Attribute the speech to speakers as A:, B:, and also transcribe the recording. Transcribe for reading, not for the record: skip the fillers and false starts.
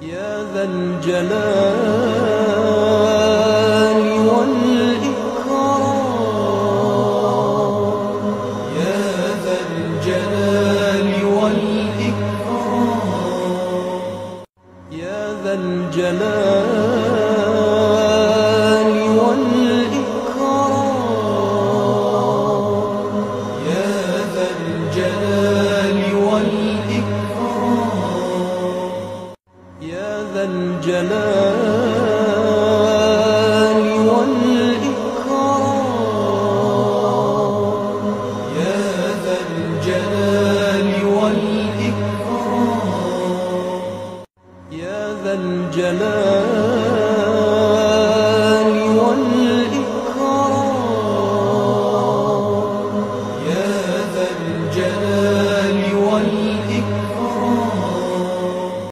A: يا ذا الجلال والإكرام، يا ذا الجلال والإكرام، يا ذا الجلال والإكرام، يا ذا الجلال والإكرام، يا ذا الجلال والإكرام، يا ذا الجلال والإكرام، يا ذا الجلال